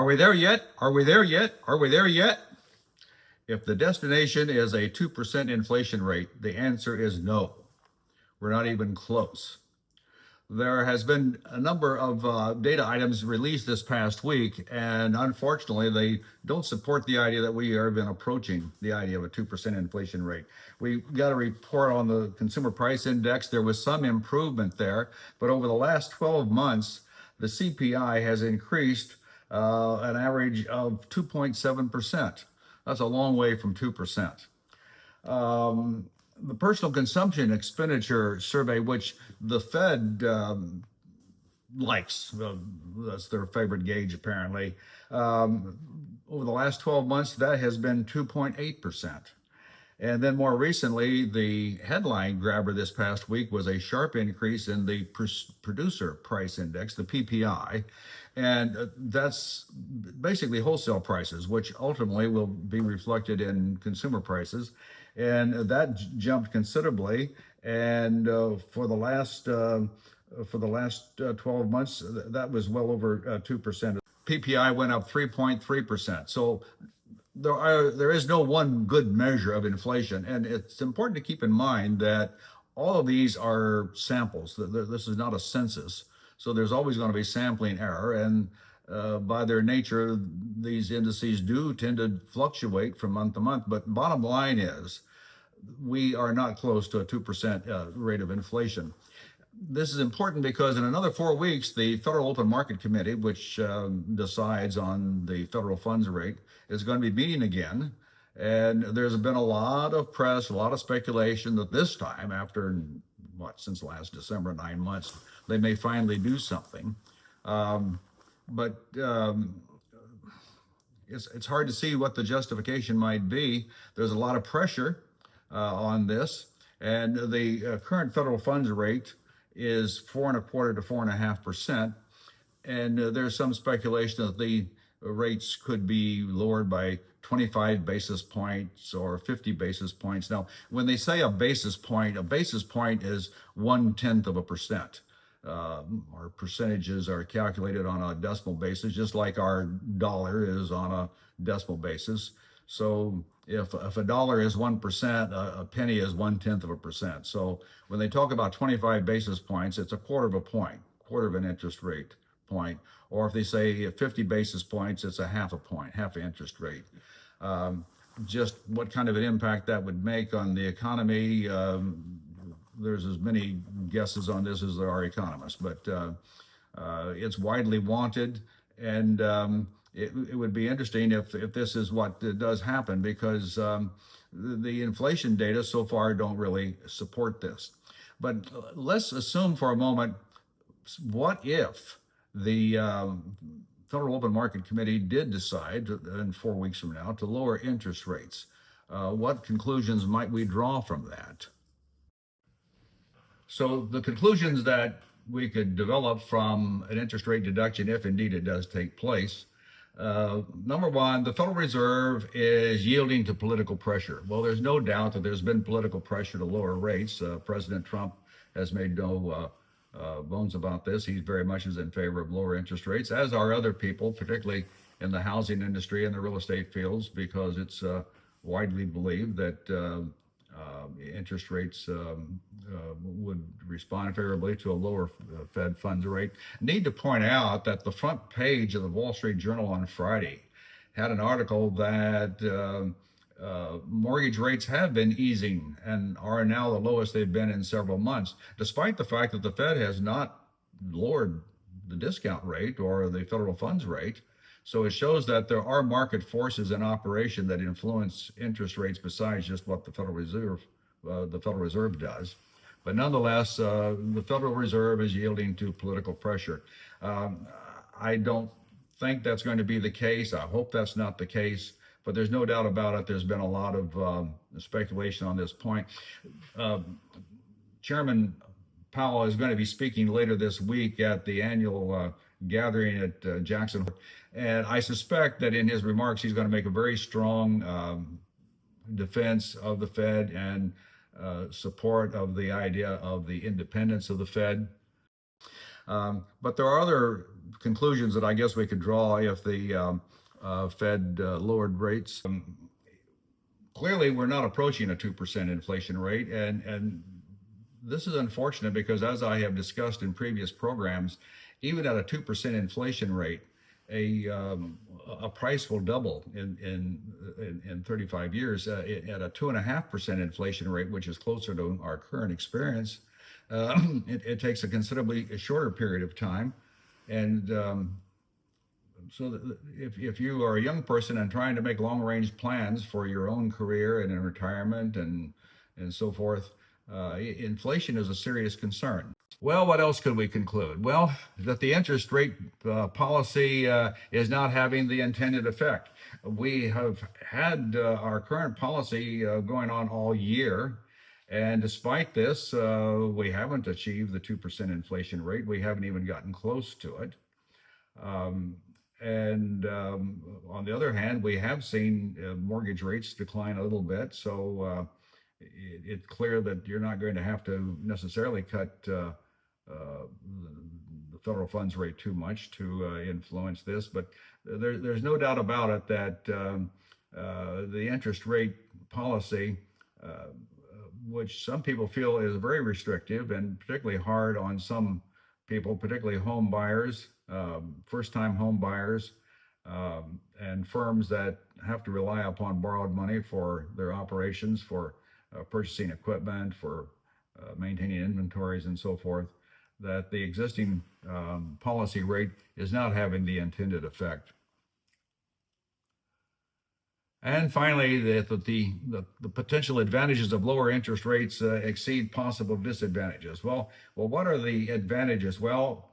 we there yet? Are we there yet? Are we there yet? If the destination is a 2% inflation rate, the answer is no. We're not even close. There has been a number of data items released this past week, and unfortunately, they don't support the idea that we are even approaching the idea of a 2% inflation rate. We got a report on the Consumer Price Index. There was some improvement there, but over the last 12 months, the CPI has increased an average of 2.7%. That's a long way from 2%. The personal consumption expenditure survey, which the Fed likes, that's their favorite gauge apparently, over the last 12 months, that has been 2.8%. And then more recently, the headline grabber this past week was a sharp increase in the producer price index, the PPI. And that's basically wholesale prices, which ultimately will be reflected in consumer prices. And that jumped considerably. And for the last 12 months, that was well over 2%. PPI went up 3.3%. So there is no one good measure of inflation. And it's important to keep in mind that all of these are samples. This is not a census. So there's always going to be sampling error. And by their nature, these indices do tend to fluctuate from month to month. But bottom line is, we are not close to a 2% rate of inflation. This is important because in another 4 weeks, the Federal Open Market Committee, which decides on the federal funds rate, is going to be meeting again. And there's been a lot of press, a lot of speculation that this time, after since last December, 9 months, they may finally do something. But it's hard to see what the justification might be. There's a lot of pressure on this, and the current federal funds rate is 4.25% to 4.5%, and there's some speculation that the rates could be lowered by 25 basis points or 50 basis points. Now, when they say a basis point is 0.1%. Our percentages are calculated on a decimal basis, just like our dollar is on a decimal basis. So if a dollar is 1%, a penny is 0.1%. So when they talk about 25 basis points, it's a quarter of a point, quarter of an interest rate point. Or if they say 50 basis points, it's a half a point, half an interest rate. Just what kind of an impact that would make on the economy, there's as many guesses on this as there are economists, but it's widely wanted, and it would be interesting if this is what does happen, because the inflation data so far don't really support this. But let's assume for a moment, what if the Federal Open Market Committee did decide in 4 weeks from now to lower interest rates? What conclusions might we draw from that? So the conclusions that we could develop from an interest rate deduction, if indeed it does take place, number one, the Federal Reserve is yielding to political pressure. Well, there's no doubt that there's been political pressure to lower rates. President Trump has made no bones about this. He very much is in favor of lower interest rates, as are other people, particularly in the housing industry and the real estate fields, because it's widely believed that interest rates would respond favorably to a lower Fed funds rate. Need to point out that the front page of the Wall Street Journal on Friday had an article that mortgage rates have been easing and are now the lowest they've been in several months, despite the fact that the Fed has not lowered the discount rate or the federal funds rate. So it shows that there are market forces in operation that influence interest rates besides just what the Federal Reserve does. But nonetheless, the Federal Reserve is yielding to political pressure. I don't think that's going to be the case. I hope that's not the case. But there's no doubt about it. There's been a lot of speculation on this point. Chairman Powell is going to be speaking later this week at the annual gathering at Jackson Hole. And I suspect that in his remarks, he's going to make a very strong defense of the Fed and support of the idea of the independence of the Fed. But there are other conclusions that I guess we could draw if the Fed lowered rates. Clearly, we're not approaching a 2% inflation rate, and this is unfortunate because, as I have discussed in previous programs, even at a 2% inflation rate, a price will double in 35 years. At a 2.5% inflation rate, which is closer to our current experience, it takes a considerably shorter period of time. And so if you are a young person and trying to make long range plans for your own career and in retirement and so forth, inflation is a serious concern. Well, what else could we conclude? Well, that the interest rate policy is not having the intended effect. We have had our current policy going on all year. And despite this, we haven't achieved the 2% inflation rate. We haven't even gotten close to it. On the other hand, we have seen mortgage rates decline a little bit. So it's clear that you're not going to have to necessarily cut the federal funds rate too much to influence this. But there's no doubt about it that the interest rate policy, which some people feel is very restrictive and particularly hard on some people, particularly home buyers, first-time home buyers, and firms that have to rely upon borrowed money for their operations, for purchasing equipment, for maintaining inventories and so forth, that the existing policy rate is not having the intended effect. And finally, the potential advantages of lower interest rates exceed possible disadvantages. Well, what are the advantages? Well,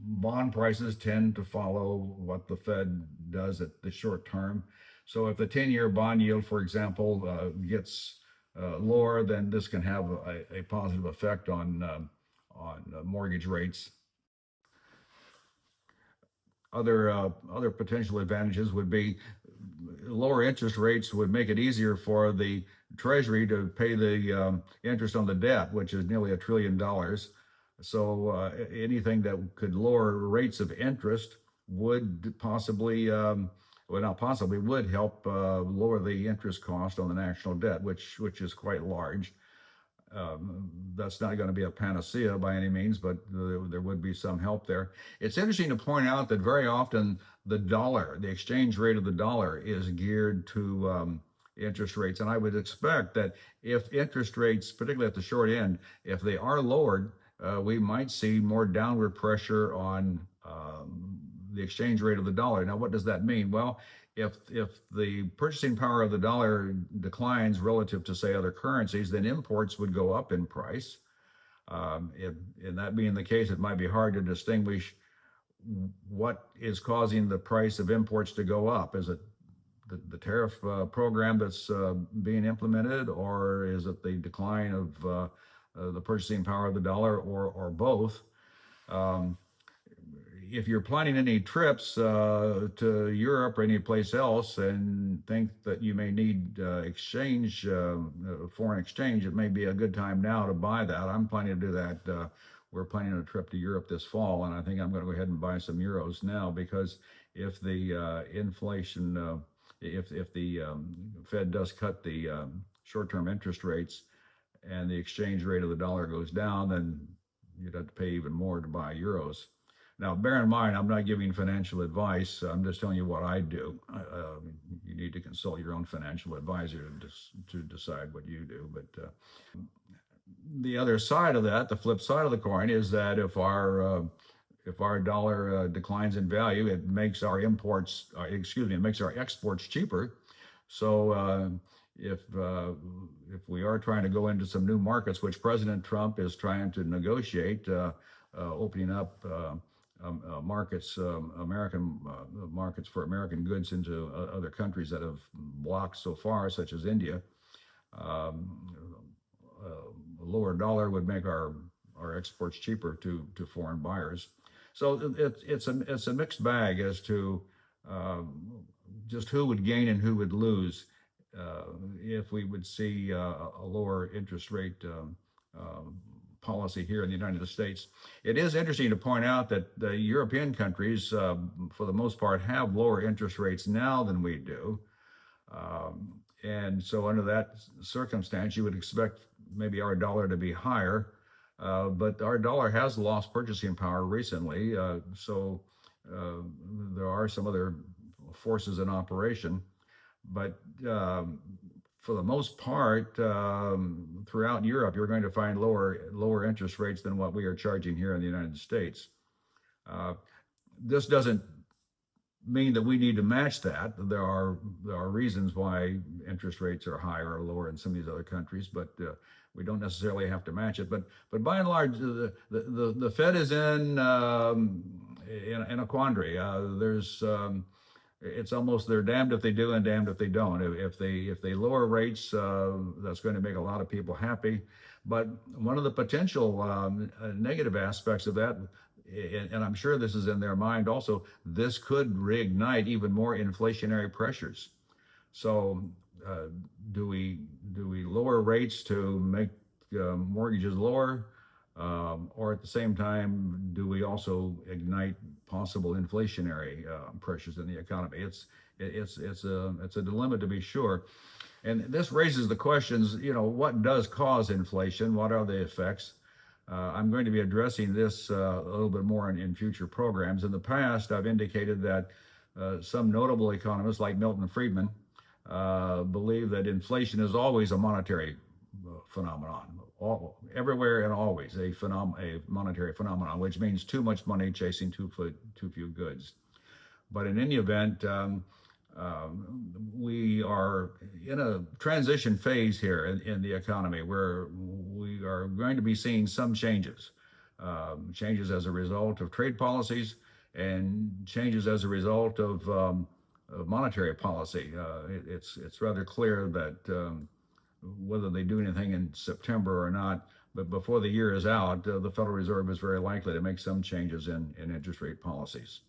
bond prices tend to follow what the Fed does at the short term. So if the 10-year bond yield, for example, gets lower, then this can have a positive effect on mortgage rates. Other potential advantages would be lower interest rates would make it easier for the Treasury to pay the interest on the debt, which is nearly $1 trillion. So anything that could lower rates of interest would possibly, well, not possibly, would help lower the interest cost on the national debt, which is quite large. That's not going to be a panacea by any means, but there would be some help there. It's interesting to point out that very often the dollar, the exchange rate of the dollar, is geared to interest rates. And I would expect that if interest rates, particularly at the short end, if they are lowered, we might see more downward pressure on the exchange rate of the dollar. Now, what does that mean? Well, if the purchasing power of the dollar declines relative to, say, other currencies, then imports would go up in price. And that being the case, it might be hard to distinguish what is causing the price of imports to go up. Is it the tariff program that's being implemented, or is it the decline of the purchasing power of the dollar, or both? If you're planning any trips to Europe or any place else and think that you may need exchange, foreign exchange, it may be a good time now to buy that. I'm planning to do that. We're planning a trip to Europe this fall, and I think I'm going to go ahead and buy some euros now, because if the inflation, if the Fed does cut the short-term interest rates and the exchange rate of the dollar goes down, then you'd have to pay even more to buy euros. Now, bear in mind, I'm not giving financial advice. I'm just telling you what I do. You need to consult your own financial advisor to decide what you do. But the other side of that, the flip side of the coin, is that if our dollar declines in value, it makes our imports, it makes our exports cheaper. So if we are trying to go into some new markets, which President Trump is trying to negotiate, opening up markets, American markets for American goods into other countries that have blocked so far, such as India, a lower dollar would make our exports cheaper to foreign buyers. So it's a mixed bag as to just who would gain and who would lose if we would see a lower interest rate policy here in the United States. It is interesting to point out that the European countries, for the most part, have lower interest rates now than we do. And so under that circumstance, you would expect maybe our dollar to be higher, but our dollar has lost purchasing power recently. So there are some other forces in operation, but for the most part, throughout Europe, you're going to find lower interest rates than what we are charging here in the United States. This doesn't mean that we need to match that. There are reasons why interest rates are higher or lower in some of these other countries, but we don't necessarily have to match it. But by and large, the Fed is in a quandary. It's almost they're damned if they do and damned if they don't. If they lower rates, that's going to make a lot of people happy. But one of the potential negative aspects of that, and I'm sure this is in their mind also, this could reignite even more inflationary pressures. So do we lower rates to make mortgages lower, or at the same time do we also ignite possible inflationary pressures in the economy? It's a dilemma, to be sure. And this raises the questions, what does cause inflation? What are the effects? I'm going to be addressing this a little bit more in future programs. In the past, I've indicated that some notable economists like Milton Friedman believe that inflation is always a monetary phenomenon, everywhere and always a monetary phenomenon, which means too much money chasing too few goods. But in any event, we are in a transition phase here in the economy where we are going to be seeing some changes as a result of trade policies and changes as a result of monetary policy. It's rather clear that whether they do anything in September or not, but before the year is out, the Federal Reserve is very likely to make some changes in interest rate policies.